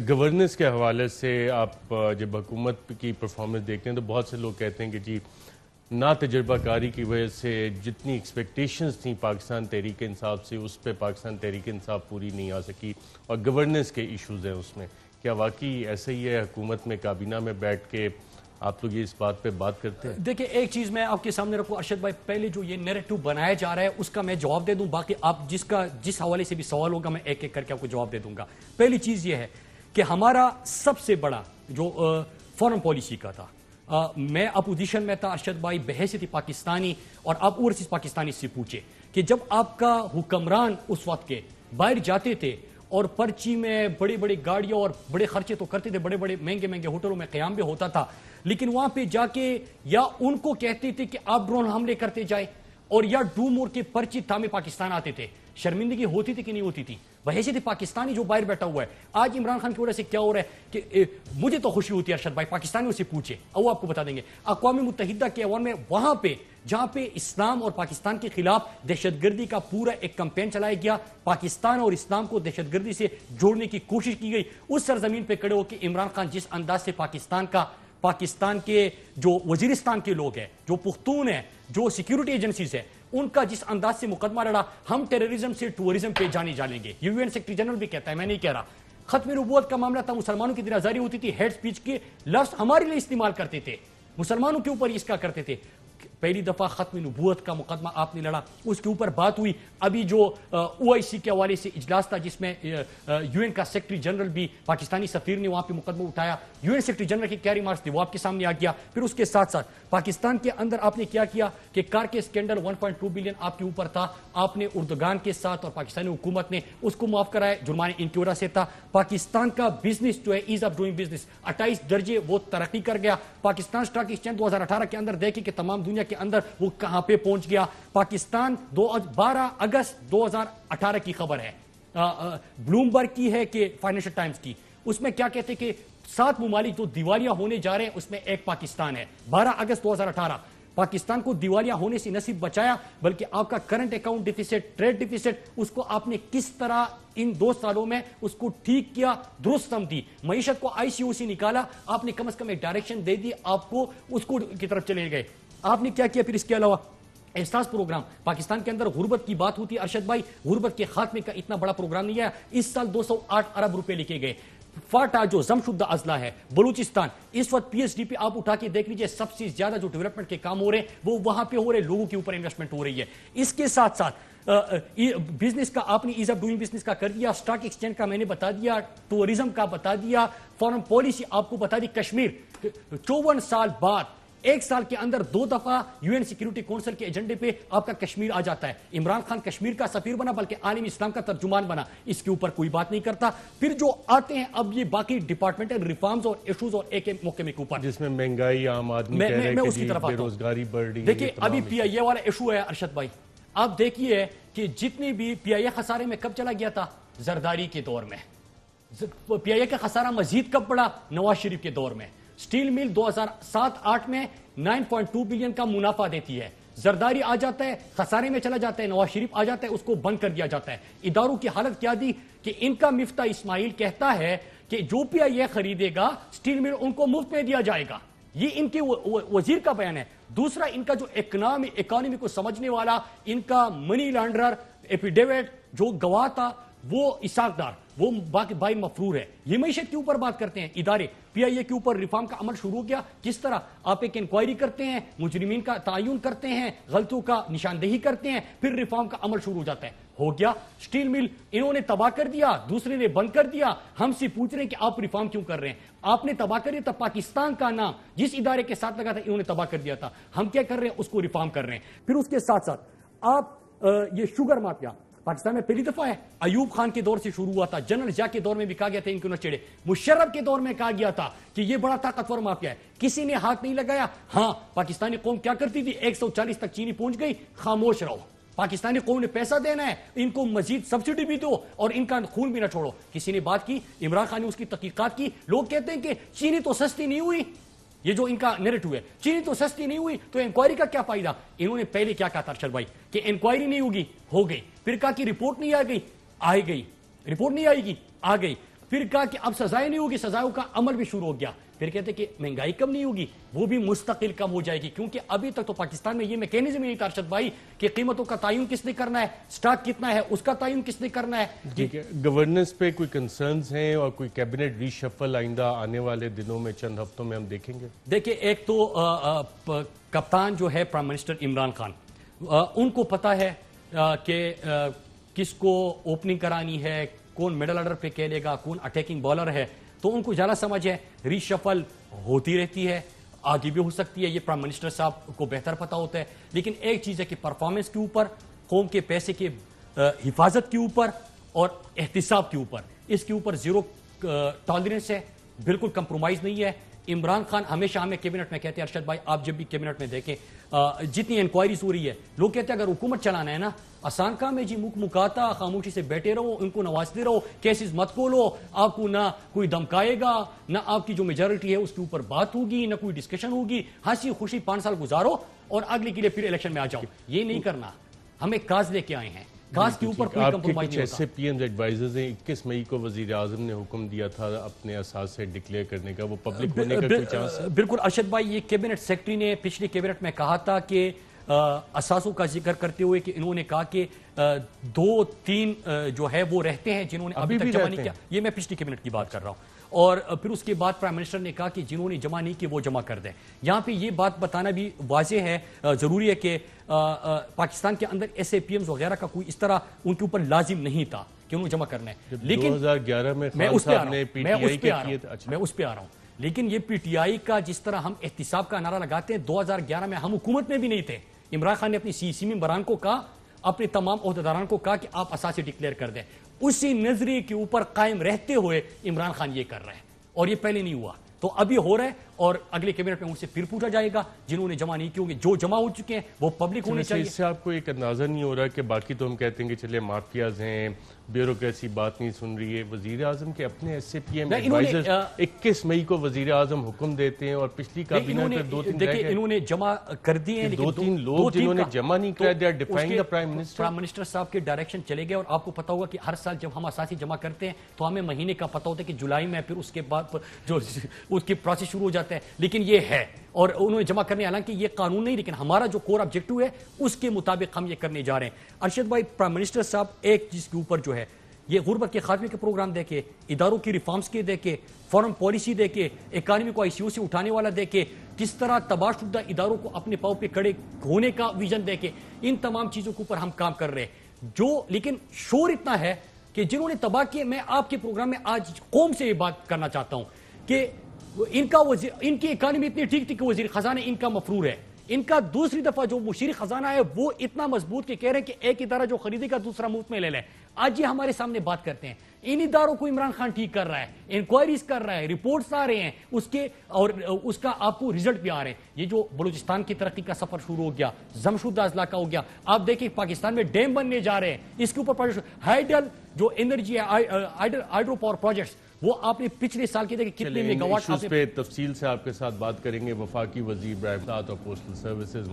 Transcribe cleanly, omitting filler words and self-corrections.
Governance کے حوالے سے آپ جب حکومت کی پرفارمنس دیکھتے ہیں تو بہت سے لوگ کہتے ہیں کہ جی نا تجربہ کاری کی وجہ سے جتنی ایکسپیکٹیشنز تھیں پاکستان تحریک انصاف سے اس پہ پاکستان تحریک انصاف پوری نہیں آ سکی اور گورننس کے ایشوز ہیں اس میں. کیا واقعی ایسا ہی ہے؟ حکومت میں کابینہ میں بیٹھ کے آپ لوگ اس بات پہ بات کرتے ہیں؟ دیکھیں ایک چیز میں آپ کے سامنے رکھوں ارشد بھائی، پہلے جو یہ نیریٹو بنایا جا رہا ہے اس کا میں جواب دے دوں، باقی آپ جس حوالے سے بھی سوال ہوگا میں ایک ایک کر کے آپ کو جواب دے دوں گا. پہلی چیز یہ ہے کہ ہمارا سب سے بڑا جو فارن پالیسی کا تھا، میں اپوزیشن میں تھا ارشد بھائی بحیثیت پاکستانی، اور آپ اوورسیز پاکستانی سے پوچھے کہ جب آپ کا حکمران اس وقت کے باہر جاتے تھے اور پرچی میں بڑی بڑی گاڑیوں اور بڑے خرچے تو کرتے تھے، بڑے بڑے مہنگے مہنگے ہوٹلوں میں قیام بھی ہوتا تھا، لیکن وہاں پہ جا کے یا ان کو کہتے تھے کہ آپ ڈرون حملے کرتے جائے اور یا ڈو مور کے پرچی تھامے پاکستان آتے تھے. شرمندگی ہوتی تھی کہ نہیں ہوتی تھی؟ بحیثیت پاکستانی جو باہر بیٹھا ہوا ہے آج عمران خان کی وجہ سے کیا ہو رہا ہے کہ مجھے تو خوشی ہوتی ہے ارشد بھائی، پاکستانیوں سے پوچھے وہ آپ کو بتا دیں گے. اقوام متحدہ کے ایوان میں وہاں پہ جہاں پہ اسلام اور پاکستان کے خلاف دہشت گردی کا پورا ایک کمپین چلایا گیا، پاکستان اور اسلام کو دہشت گردی سے جوڑنے کی کوشش کی گئی، اس سرزمین پہ کھڑے ہو کے عمران خان جس انداز سے پاکستان کے جو وزیرستان کے لوگ ہیں، جو پختون ہیں، جو سیکیورٹی ایجنسیز ہیں، ان کا جس انداز سے مقدمہ لڑا، ہم ٹیررزم سے ٹورزم پہ جانے گے. یو این سیکرٹری جنرل بھی کہتا ہے، میں نہیں کہہ رہا. ختم نبوت کا معاملہ تھا، مسلمانوں کی دل آزاری ہوتی تھی، ہیڈ سپیچ کے لفظ ہمارے لیے استعمال کرتے تھے، مسلمانوں کے اوپر اس کا کرتے تھے. پہلی دفعہ ختم نبوت کا مقدمہ آپ نے لڑا، اس کے اوپر بات ہوئی. ابھی جو او آئی سی کے حوالے سے اجلاس تھا جس میں یو این کا سیکرٹری جنرل بھی، پاکستانی سفیر نے وہاں پہ مقدمہ اٹھایا، یو این سیکرٹری جنرل کی کیا ریمارکس تھی وہ آپ کے سامنے آ گیا. پھر اس کے ساتھ ساتھ پاکستان کے اندر آپ نے کیا کیا کہ کار کے اسکینڈل 1.2 بلین آپ کے اوپر تھا، آپ نے اردگان کے ساتھ اور پاکستانی حکومت نے اس کو معاف کرایا، جرمانے ان کی وجہ سے تھا. پاکستان کا بزنس جو ہے ایز آف ڈوئنگ بزنس 28 درجے وہ ترقی کر گیا. پاکستان سٹاک ایکسچینج 2018 کے اندر دیکھیں کہ تمام دنیا کے اندر وہ کہاں پہ پہنچ گیا. پاکستان 12 اگست 2018 کی خبر ہے، بلومبرگ کی ہے کہ فائنینشل ٹائمز کی، اس میں کیا کہتے کہ 7 ممالک جو دیوالیہ ہونے جا رہے ہیں اس میں ایک پاکستان ہے. 12 اگست 2018 پاکستان کو دیوالیہ ہونے سے نصیب بچایا، بلکہ آپ کا current account deficit, trade deficit, اس کو آپ نے کس طرح ان 2 سالوں میں اس کو ٹھیک کیا، درست سمجھی، معیشت کو آئی سی او سے نکالا، آپ نے کم از کم ایک ڈائریکشن دے دی، آپ کو اس کو کی طرف چلے گئے. آپ نے کیا کیا پھر اس کے علاوہ احساس پروگرام؟ پاکستان کے اندر غربت کی بات ہوتی ہے ارشد بھائی، غربت کے خاتمے کا اتنا بڑا پروگرام نہیں ہے. اس سال 208 ارب روپے لکھے گئے. فاٹا جو زم شدہ اضلاع ہے بلوچستان، اس وقت پی ایس ڈی پہ آپ اٹھا کے دیکھ لیجئے سب سے زیادہ جو ڈیولپمنٹ کے کام ہو رہے ہیں وہ وہاں پہ ہو رہے، لوگوں کے اوپر انویسٹمنٹ ہو رہی ہے. اس کے ساتھ ساتھ بزنس کا آپ نے ایز آف ڈوئنگ بزنس کا کر دیا، سٹاک ایکسچینج کا میں نے بتا دیا، ٹورزم کا بتا دیا، فارن پالیسی آپ کو بتا دی. کشمیر 54 سال بعد ایک سال کے اندر 2 دفعہ یو این سیکیورٹی کونسل کے ایجنڈے پہ آپ کا کشمیر آ جاتا ہے. عمران خان کشمیر کا سفیر بنا بلکہ عالم اسلام کا ترجمان بنا، اس کے اوپر کوئی بات نہیں کرتا. پھر جو آتے ہیں اب یہ باقی ڈپارٹمنٹل ریفارمز اور ایشوز اور ایک محکمے کے اوپر جس میں مہنگائی، عام آدمی کہہ رہے ہیں کہ بے روزگاری بڑھ رہی ہے. دیکھیے ابھی پی آئی اے والا ایشو ہے ارشد بھائی، آپ دیکھیے کہ جتنی بھی پی آئی اے خسارے میں کب چلا گیا تھا؟ زرداری کے دور میں. پی آئی اے کا خسارہ مزید کب بڑھا؟ نواز شریف کے دور میں. سٹیل مل 2007-8 میں 9.2 بلین کا منافع دیتی ہے، زرداری آ جاتا ہے خسارے میں چلا جاتا ہے، نواز شریف آ جاتا ہے، اس کو بند کر دیا جاتا ہے. اداروں کی حالت کیا دی کہ ان کا مفتاح اسماعیل کہتا ہے کہ جو پی آئی اے خریدے گا سٹیل مل ان کو مفت میں دیا جائے گا. یہ ان کے وزیر کا بیان ہے. دوسرا ان کا جو اکانومی کو سمجھنے والا ان کا منی لانڈرر ایفیڈیوٹ جو گواہ تھا وہ اسحاق ڈار، وہ بائی مفرور ہے. یہ معیشت کے اوپر بات کرتے ہیں ادارے. پی آئی اے کے اوپر ریفارم کا عمل شروع ہو گیا. کس طرح آپ ایک انکوائری کرتے ہیں، مجرمین کا تعین کرتے ہیں، غلطیوں کا نشاندہی کرتے ہیں، پھر ریفارم کا عمل شروع ہو جاتا ہے. ہو گیا سٹیل مل انہوں نے تباہ کر دیا، دوسرے نے بند کر دیا. ہم سے پوچھ رہے ہیں کہ آپ ریفارم کیوں کر رہے ہیں؟ آپ نے تباہ کر دیا تھا، پاکستان کا نام جس ادارے کے ساتھ لگا تھا انہوں نے تباہ کر دیا تھا. ہم کیا کر رہے ہیں؟ اس کو ریفارم کر رہے ہیں. پھر اس کے ساتھ ساتھ آپ یہ شوگر مافیا پاکستان میں پہلی دفعہ ہے. ایوب خان کے دور سے شروع ہوا تھا، جنرل ضیاء کے دور میں بھی کہا گیا تھا ان کو نہ چھیڑے، مشرف کے دور میں کہا گیا تھا کہ یہ بڑا طاقتور مافیا ہے، کسی نے ہاتھ نہیں لگایا. ہاں پاکستانی قوم کیا کرتی تھی؟ 140 تک چینی پہنچ گئی، خاموش رہو. پاکستانی قوم نے پیسہ دینا ہے، ان کو مزید سبسڈی بھی دو اور ان کا خون بھی نہ چھوڑو. کسی نے بات کی؟ عمران خان نے اس کی تحقیقات کی. لوگ کہتے ہیں کہ چینی تو سستی نہیں ہوئی، یہ جو ان کا نیریٹو ہے، چینی تو سستی نہیں ہوئی تو انکوائری کا کیا فائدہ؟ انہوں نے پہلے کیا کہا تھا ارشد بھائی کہ انکوائری نہیں ہوگی، ہو گئی. پھر کہا کہ رپورٹ نہیں آ گئی، آئے گئی. رپورٹ نہیں آئے گی، آ گئی. پھر کہا کہ اب سزائیں نہیں ہوگی, سزائوں کا عمل بھی شروع ہو گیا. پھر کہتے کہ مہنگائی کم نہیں ہوگی, وہ بھی مستقل کم ہو جائے گی, کیونکہ ابھی تک تو پاکستان میں یہ میکینزم نہیں تھا ارشد بھائی کہ قیمتوں کا تعین کس نے کرنا ہے, سٹاک کتنا ہے اس کا تعین کس نے کرنا ہے. ٹھیک ہے, گورننس پہ کوئی کنسرنز ہیں اور کوئی کیبنٹ ری شفل آئندہ آنے والے دنوں میں چند ہفتوں میں ہم دیکھیں گے؟ دیکھیں, ایک تو کپتان جو ہے پرائم منسٹر عمران خان, ان کو پتا ہے کہ کس کو اوپننگ کرانی ہے, کون مڈل آرڈر پہ کھیلے گا, کون اٹیکنگ بالر ہے, تو ان کو زیادہ سمجھ ہے. ری شفل ہوتی رہتی ہے, آگے بھی ہو سکتی ہے, یہ پرائم منسٹر صاحب کو بہتر پتا ہوتا ہے. لیکن ایک چیز ہے کہ پرفارمنس کے اوپر, قوم کے پیسے کے حفاظت کے اوپر اور احتساب کے اوپر, اس کے اوپر زیرو ٹالرنس ہے, بالکل کمپرومائز نہیں ہے. عمران خان ہمیشہ ہمیں کیبنٹ میں کہتے ہیں, ارشد بھائی آپ جب بھی کیبنٹ میں دیکھیں جتنی انکوائریز ہو رہی ہے, لوگ کہتے ہیں اگر حکومت چلانا ہے نا آسان کام ہے جی, مکاتا خاموشی سے بیٹھے رہو, ان کو نوازتے رہو, کیسز مت کھولو, آپ کو نہ کوئی دمکائے گا, نہ آپ کی جو میجورٹی ہے اس کے اوپر بات ہوگی, نہ کوئی ڈسکشن ہوگی, ہنسی خوشی 5 سال گزارو اور اگلے کے لیے پھر الیکشن میں آ جاؤ. یہ نہیں کرنا, ہمیں کاز لے کے آئے ہیں, کاز کے اوپر کوئی کمپرومائز نہیں ہوتا. ایسے پی ایم ایڈوائزرز ہیں, 21 مئی کو وزیر اعظم نے حکم دیا تھا اپنے اثاثے ڈکلیئر کرنے کا, وہ پبلک ہونے کا کوئی چانس ہے؟ بالکل ارشد بھائی, یہ کیبنٹ سیکرٹری نے پچھلی کیبنٹ میں کہا تھا کہ اثاثوں کا ذکر کرتے ہوئے کہ انہوں نے کہا کہ 2-3 جو ہے وہ رہتے ہیں جنہوں نے ابھی تک جمع نہیں کیا. یہ میں پچھلی کیبنٹ کی بات کر رہا ہوں. اور پھر اس کے بعد پرائم منسٹر نے کہا کہ جنہوں نے جمع نہیں کی وہ جمع کر دیں. یہاں پہ یہ بات بتانا بھی واضح ہے, ضروری ہے کہ پاکستان کے اندر ایس اے پی ایمز وغیرہ کا کوئی اس طرح ان کے اوپر لازم نہیں تھا کہ انہوں جمع کرنا ہے. لیکن 2011 میں خان صاحب نے پی ٹی آئی کے کیے تھے. میں اس پہ آ رہا ہوں. لیکن یہ پی ٹی آئی کا جس طرح ہم احتساب کا نعرہ لگاتے ہیں, 2011 میں ہم حکومت میں بھی نہیں تھے. عمران خان نے اپنی سی ممبران کو کہا, اپنے تمام عہدیداران کو کہا کہ آپ اثاثے ڈکلیئر کر دیں. اسی نظریے کے اوپر قائم رہتے ہوئے عمران خان یہ کر رہے ہیں, اور یہ پہلے نہیں ہوا, تو ابھی ہو رہا ہے. اور اگلے کیبنٹ میں ان سے پھر پوچھا جائے گا جنہوں نے جمع نہیں کی ہوگی, جو جمع ہو چکے ہیں وہ پبلک ہونے چاہیے. اس سے آپ کو ایک اندازہ نہیں ہو رہا کہ باقی تو ہم کہتے ہیں کہ چلے مافیاز ہیں, بیوروکریسی بات نہیں سن رہی ہے, وزیر اعظم کے اپنے S A P M adviser 21 مئی کو وزیر اعظم حکم دیتے ہیں, اور پچھلی کابینہ میں 2 دن دیکھیں انہوں نے جمع کر دی ہیں, لیکن 2-3 لوگ جنہوں نے جمع نہیں کیا, they are defying the prime minister. Prime minister صاحب کے ڈائریکشن چلے گئے. اور آپ کو پتا ہوگا کہ ہر سال جب ہم اثاثے جمع کرتے ہیں تو ہمیں مہینے کا پتا ہوتا ہے کہ جولائی میں پھر اس کے بعد جو اس کی پروسیس شروع ہو جاتا ہے. لیکن یہ ہے, اور انہوں نے جمع کرنے, حالانکہ یہ قانون نہیں, لیکن ہمارا جو کور آبجیکٹو ہے اس کے مطابق ہم یہ کرنے جا رہے ہیں. ارشد بھائی, پرائم منسٹر صاحب ایک چیز کے اوپر جو ہے یہ غربت کے خاتمے کے پروگرام دے کے, اداروں کی ریفارمز کے دے کے, فارم پالیسی دے کے, اکانومی کو آئی سی او سے اٹھانے والا دے کے, کس طرح تباہ شدہ اداروں کو اپنے پاؤں پہ کھڑے ہونے کا ویژن دے کے, ان تمام چیزوں کے اوپر ہم کام کر رہے ہیں. جو لیکن شور اتنا ہے کہ جنہوں نے تباہ کیے, میں آپ کے پروگرام میں آج قوم سے یہ بات کرنا چاہتا ہوں کہ ان کی اکانومی اتنی ٹھیک تھی کہ وزیر خزانہ ان کا مفرور ہے. ان کا دوسری دفعہ جو مشیر خزانہ ہے وہ اتنا مضبوط کہ کہہ رہے ہیں کہ ایک ادارہ جو خریدے گا دوسرا مفت میں لے لیں. آج یہ ہمارے سامنے بات کرتے ہیں, ان اداروں کو عمران خان ٹھیک کر رہا ہے, انکوائریز کر رہا ہے, رپورٹس آ رہے ہیں اس کے, اور اس کا آپ کو رزلٹ بھی آ رہے ہیں. یہ جو بلوچستان کی ترقی کا سفر شروع ہو گیا, زمشد اضلاع کا ہو گیا, آپ دیکھیں پاکستان میں ڈیم بننے جا رہے ہیں, اس کے اوپر ہائیڈل جو انرجی ہے, ہائیڈرو پاور پروجیکٹس, وہ آپ نے پچھلے سال کے دیکھیں کتنے میگا واٹ. پہ تفصیل سے آپ کے ساتھ بات کریں گے. وفاقی وزیر برائے اطلاعات اور پوسٹل سروسز